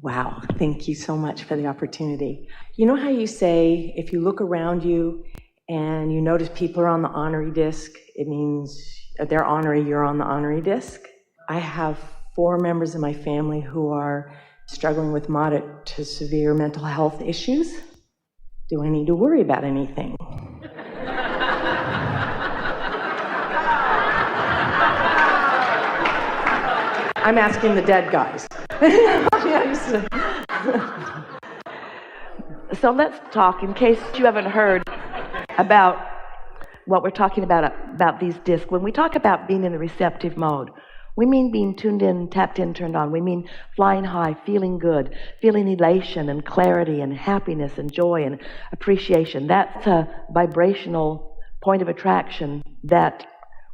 Wow, thank you so much for the opportunity. You know how you say if you look around you and you notice people are on the honorary disc, it means they're honorary, you're on the honorary disc? I have 4 members of my family who are struggling with moderate to severe mental health issues. Do I need to worry about anything? I'm asking the dead guys. So let's talk, in case you haven't heard about what we're talking about these discs. When we talk about being in the receptive mode, we mean being tuned in, tapped in, turned on. We mean flying high, feeling good, feeling elation and clarity and happiness and joy and appreciation. That's a vibrational point of attraction that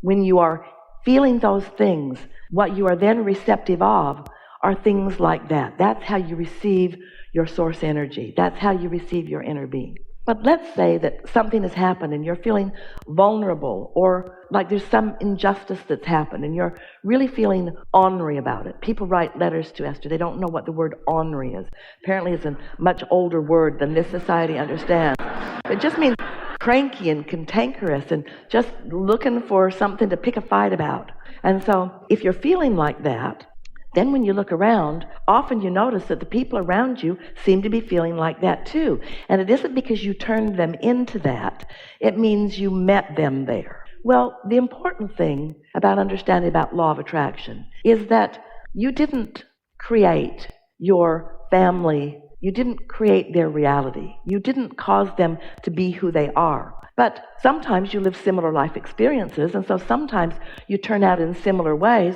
when you are feeling those things, what you are then receptive of are things like that. That's how you receive your source energy. That's how you receive your inner being. But let's say that something has happened and you're feeling vulnerable, or like there's some injustice that's happened and you're really feeling ornery about it. People write letters to Esther. They don't know what the word ornery is. Apparently it's a much older word than this society understands. It just means cranky and cantankerous and just looking for something to pick a fight about. And so if you're feeling like that, then when you look around, often you notice that the people around you seem to be feeling like that too. And it isn't because you turned them into that. It means you met them there. Well, the important thing about understanding about law of attraction is that you didn't create your family. You didn't create their reality. You didn't cause them to be who they are. But sometimes you live similar life experiences, and so sometimes you turn out in similar ways.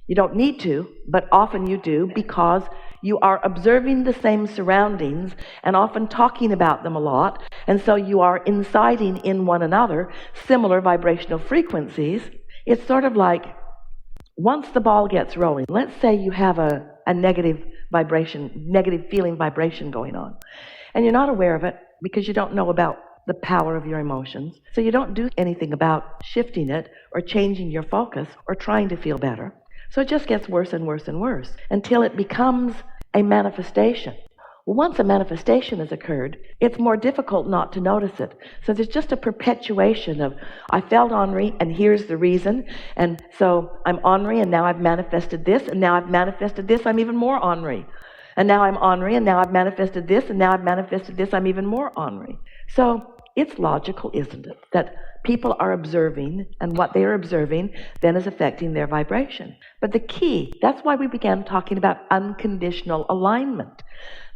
You don't need to, but often you do, because you are observing the same surroundings and often talking about them a lot, and so you are inciting in one another similar vibrational frequencies. It's sort of like once the ball gets rolling, let's say you have a negative vibration, negative feeling vibration going on, and you're not aware of it because you don't know about the power of your emotions, so you don't do anything about shifting it or changing your focus or trying to feel better. So it just gets worse and worse and worse until it becomes a manifestation. Well, once a manifestation has occurred, it's more difficult not to notice it. So there's just a perpetuation of, I felt ornery, and here's the reason. And so I'm ornery, and now I've manifested this, and now I've manifested this, I'm even more ornery. And now I'm ornery, and now I've manifested this, and now I've manifested this, I'm even more ornery. So it's logical, isn't it, that people are observing, and what they are observing then is affecting their vibration. But the key, that's why we began talking about unconditional alignment,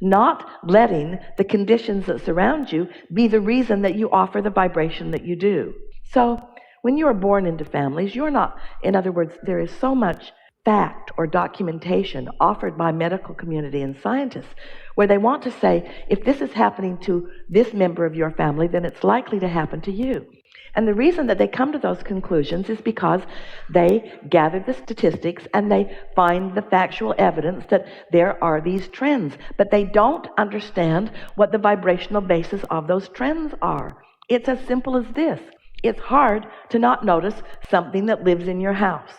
not letting the conditions that surround you be the reason that you offer the vibration that you do. So when you are born into families, you're not, in other words, there is so much fact or documentation offered by medical community and scientists where they want to say, if this is happening to this member of your family, then it's likely to happen to you. And the reason that they come to those conclusions is because they gather the statistics and they find the factual evidence that there are these trends, but they don't understand what the vibrational basis of those trends are. It's as simple as this. It's hard to not notice something that lives in your house.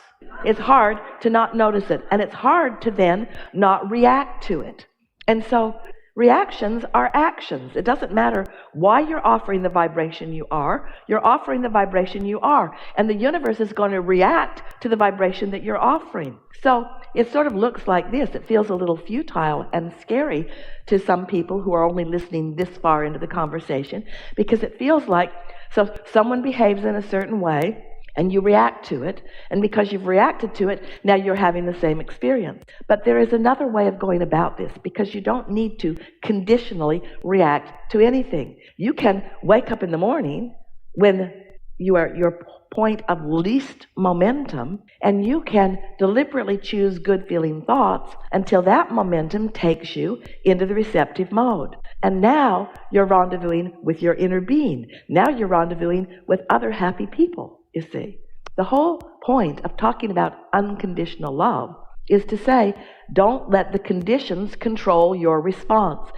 It's hard to not notice it, and it's hard to then not react to it. And so reactions are actions. It doesn't matter why you're offering the vibration you are. You're offering the vibration you are, and the universe is going to react to the vibration that you're offering. So it sort of looks like this. It feels a little futile and scary to some people who are only listening this far into the conversation, because it feels like, so someone behaves in a certain way, and you react to it, and because you've reacted to it, now you're having the same experience. But there is another way of going about this, because you don't need to conditionally react to anything. You can wake up in the morning when you are at your point of least momentum, and you can deliberately choose good-feeling thoughts until that momentum takes you into the receptive mode. And now you're rendezvousing with your inner being. Now you're rendezvousing with other happy people. You see, the whole point of talking about unconditional love is to say, don't let the conditions control your response.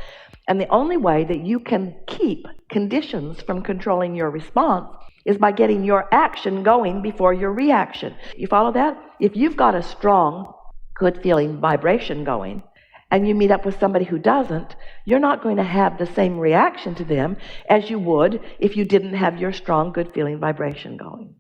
And the only way that you can keep conditions from controlling your response is by getting your action going before your reaction. You follow that? If you've got a strong, good feeling vibration going, and you meet up with somebody who doesn't, you're not going to have the same reaction to them as you would if you didn't have your strong, good feeling vibration going.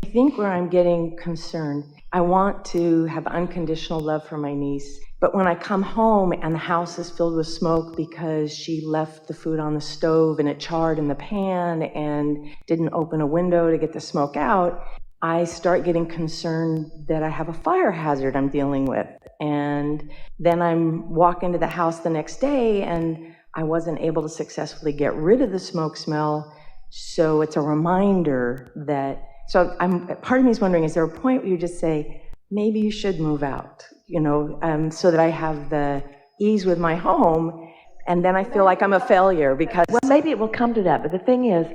I think where I'm getting concerned, I want to have unconditional love for my niece, but when I come home and the house is filled with smoke because she left the food on the stove and it charred in the pan and didn't open a window to get the smoke out, I start getting concerned that I have a fire hazard I'm dealing with. And then I'm walking to the house the next day and I wasn't able to successfully get rid of the smoke smell. So it's a reminder that, part of me is wondering, is there a point where you just say, maybe you should move out, so that I have the ease with my home, and then I feel like I'm a failure because... Well, maybe it will come to that, but the thing is,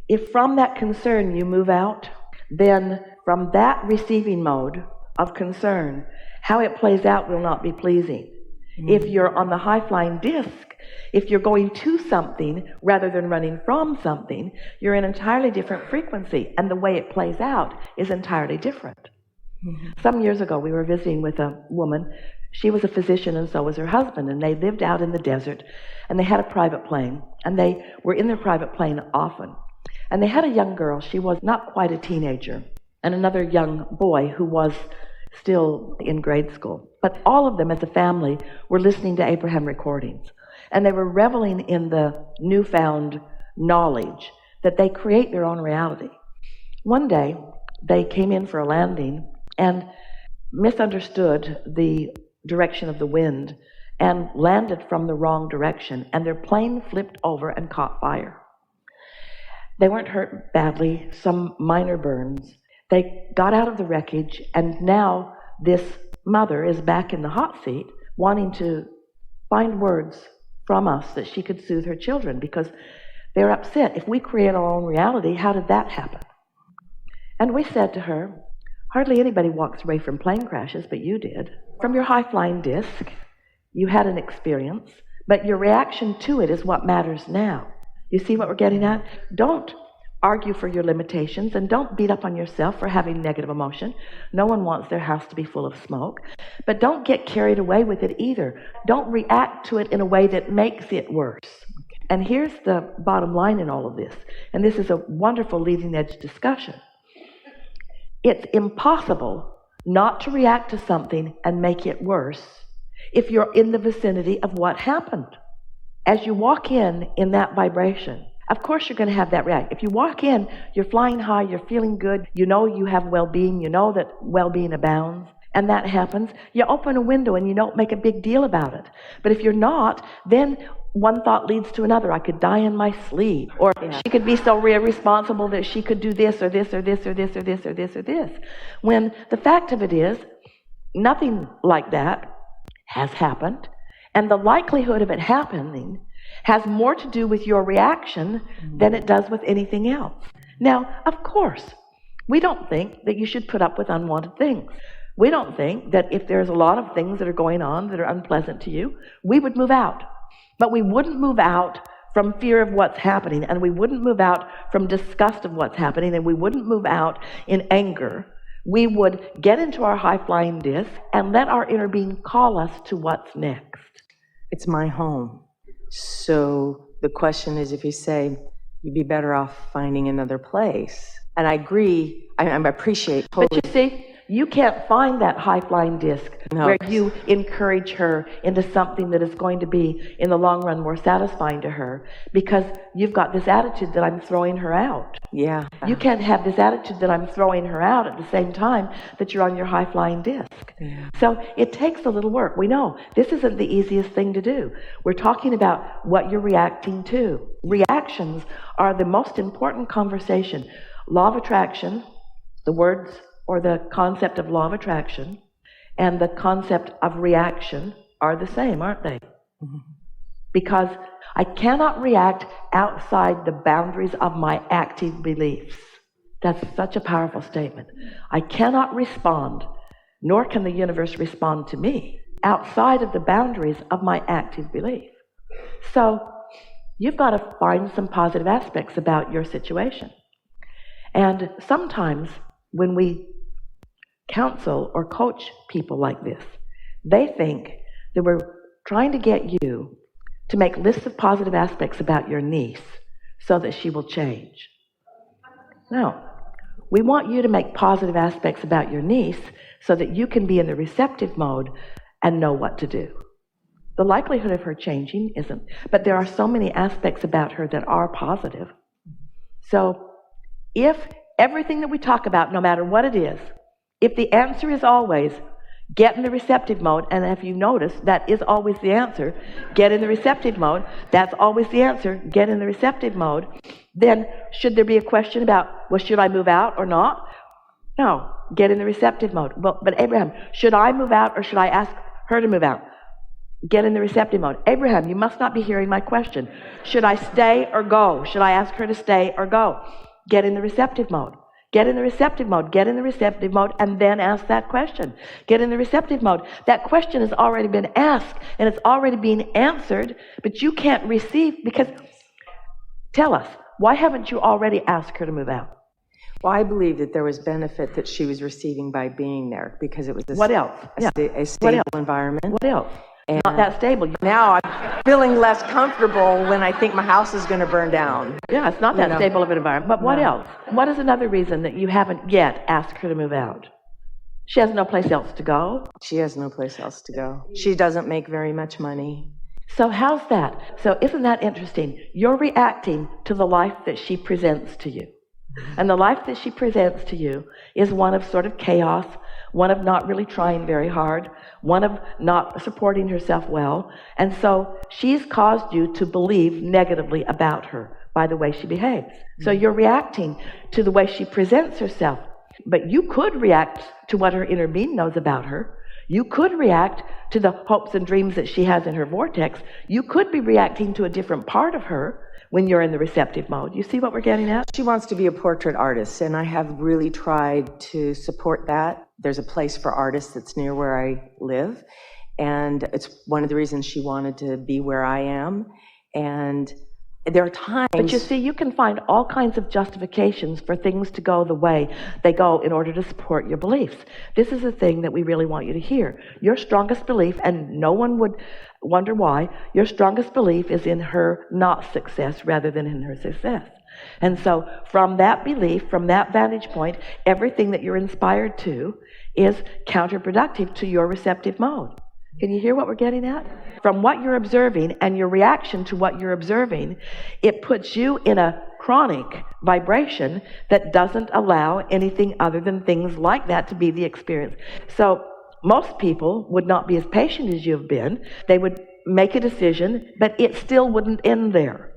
if from that concern you move out, then from that receiving mode of concern, how it plays out will not be pleasing. Mm-hmm. If you're on the high-flying disc, if you're going to something rather than running from something, you're in an entirely different frequency, and the way it plays out is entirely different. Mm-hmm. Some years ago, we were visiting with a woman. She was a physician, and so was her husband, and they lived out in the desert, and they had a private plane, and they were in their private plane often. And they had a young girl. She was not quite a teenager, and another young boy who was still in grade school. But all of them as a family were listening to Abraham recordings, and they were reveling in the newfound knowledge that they create their own reality. One day, they came in for a landing and misunderstood the direction of the wind and landed from the wrong direction, and their plane flipped over and caught fire. They weren't hurt badly, some minor burns. They got out of the wreckage, and now this mother is back in the hot seat wanting to find words from us that she could soothe her children, because they're upset. If we create our own reality, how did that happen? And we said to her, hardly anybody walks away from plane crashes, but you did. From your high-flying disc, you had an experience, but your reaction to it is what matters now. You see what we're getting at? Don't argue for your limitations, and don't beat up on yourself for having negative emotion. No one wants their house to be full of smoke. But don't get carried away with it either. Don't react to it in a way that makes it worse. And here's the bottom line in all of this, and this is a wonderful leading edge discussion. It's impossible not to react to something and make it worse if you're in the vicinity of what happened. As you walk in that vibration, of course you're going to have that react. If you walk in, you're flying high, you're feeling good, you know you have well-being, you know that well-being abounds, and that happens, you open a window and you don't make a big deal about it. But if you're not, then one thought leads to another. I could die in my sleep, or she could be so irresponsible that she could do this or this or this or this or this or this or this. When the fact of it is, nothing like that has happened, and the likelihood of it happening has more to do with your reaction than it does with anything else. Now, of course, we don't think that you should put up with unwanted things. We don't think that if there's a lot of things that are going on that are unpleasant to you, we would move out. But we wouldn't move out from fear of what's happening, and we wouldn't move out from disgust of what's happening, and we wouldn't move out in anger. We would get into our high-flying disc and let our inner being call us to what's next. It's my home. So the question is, if you say, you'd be better off finding another place. And I agree, I appreciate totally. But you see, you can't find that high-flying disc where you encourage her into something that is going to be, in the long run, more satisfying to her, because you've got this attitude that I'm throwing her out. Yeah. You can't have this attitude that I'm throwing her out at the same time that you're on your high-flying disc. Yeah. So it takes a little work. We know this isn't the easiest thing to do. We're talking about what you're reacting to. Reactions are the most important conversation. Law of attraction, the words or the concept of law of attraction, and the concept of reaction are the same, aren't they? Mm-hmm. Because I cannot react outside the boundaries of my active beliefs. That's such a powerful statement. I cannot respond, nor can the universe respond to me, outside of the boundaries of my active belief. So you've got to find some positive aspects about your situation. And sometimes when we counsel or coach people like this, they think that we're trying to get you to make lists of positive aspects about your niece so that she will change. No. We want you to make positive aspects about your niece so that you can be in the receptive mode and know what to do. The likelihood of her changing isn't, but there are so many aspects about her that are positive. So if everything that we talk about, no matter what it is, if the answer is always get in the receptive mode, and if you notice, that is always the answer, get in the receptive mode, that's always the answer, get in the receptive mode, then should there be a question about, well, should I move out or not? No, get in the receptive mode. Well, but Abraham, should I move out or should I ask her to move out? Get in the receptive mode. Abraham, you must not be hearing my question. Should I stay or go? Should I ask her to stay or go? Get in the receptive mode. Get in the receptive mode. Get in the receptive mode and then ask that question. Get in the receptive mode. That question has already been asked and it's already being answered, but you can't receive because, tell us, why haven't you already asked her to move out? Well, I believe that there was benefit that she was receiving by being there because it was What else? a stable environment. What else? And not that stable. Now I'm feeling less comfortable when I think my house is going to burn down. Yeah, it's not that stable of an environment. But what else? What is another reason that you haven't yet asked her to move out? She has no place else to go. She has no place else to go. She doesn't make very much money. So how's that? So isn't that interesting? You're reacting to the life that she presents to you. And the life that she presents to you is one of sort of chaos, one of not really trying very hard, one of not supporting herself well. And so she's caused you to believe negatively about her by the way she behaves. So you're reacting to the way she presents herself. But you could react to what her inner being knows about her. You could react to the hopes and dreams that she has in her vortex. You could be reacting to a different part of her when you're in the receptive mode. You see what we're getting at? She wants to be a portrait artist, and I have really tried to support that. There's a place for artists that's near where I live, and it's one of the reasons she wanted to be where I am. And there are times... But you see, you can find all kinds of justifications for things to go the way they go in order to support your beliefs. This is the thing that we really want you to hear. Your strongest belief, and no one would wonder why, your strongest belief is in her not success rather than in her success. And so from that belief, from that vantage point, everything that you're inspired to is counterproductive to your receptive mode. Can you hear what we're getting at? From what you're observing and your reaction to what you're observing, it puts you in a chronic vibration that doesn't allow anything other than things like that to be the experience. So most people would not be as patient as you've been. They would make a decision, but it still wouldn't end there.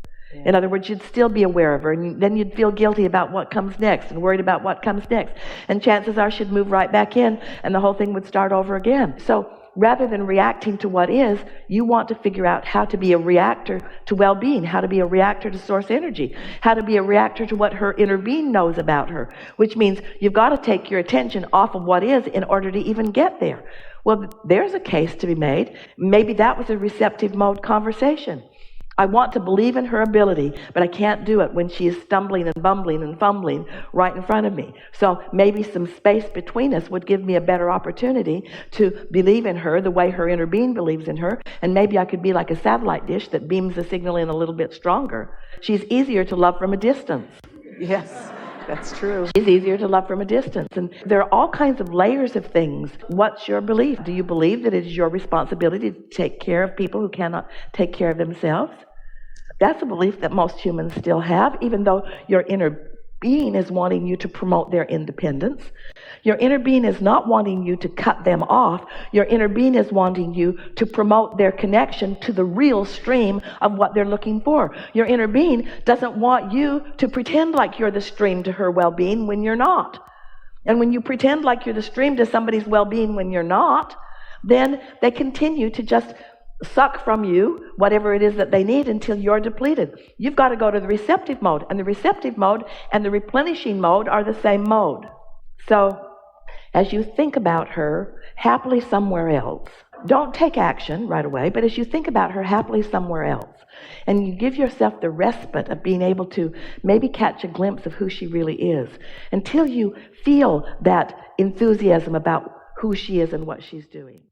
In other words, you'd still be aware of her, and then you'd feel guilty about what comes next and worried about what comes next. And chances are she'd move right back in, and the whole thing would start over again. So rather than reacting to what is, you want to figure out how to be a reactor to well-being, how to be a reactor to source energy, how to be a reactor to what her inner being knows about her, which means you've got to take your attention off of what is in order to even get there. Well, there's a case to be made. Maybe that was a receptive mode conversation. I want to believe in her ability, but I can't do it when she is stumbling and bumbling and fumbling right in front of me. So maybe some space between us would give me a better opportunity to believe in her the way her inner being believes in her, and maybe I could be like a satellite dish that beams the signal in a little bit stronger. She's easier to love from a distance. Yes, that's true. She's easier to love from a distance. And there are all kinds of layers of things. What's your belief? Do you believe that it is your responsibility to take care of people who cannot take care of themselves? That's a belief that most humans still have, even though your inner being is wanting you to promote their independence. Your inner being is not wanting you to cut them off. Your inner being is wanting you to promote their connection to the real stream of what they're looking for. Your inner being doesn't want you to pretend like you're the stream to her well-being when you're not. And when you pretend like you're the stream to somebody's well-being when you're not, then they continue to just suck from you whatever it is that they need until you're depleted. You've got to go to the receptive mode, and the receptive mode and the replenishing mode are the same mode. So as you think about her happily somewhere else, don't take action right away, but as you think about her happily somewhere else, and you give yourself the respite of being able to maybe catch a glimpse of who she really is, until you feel that enthusiasm about who she is and what she's doing.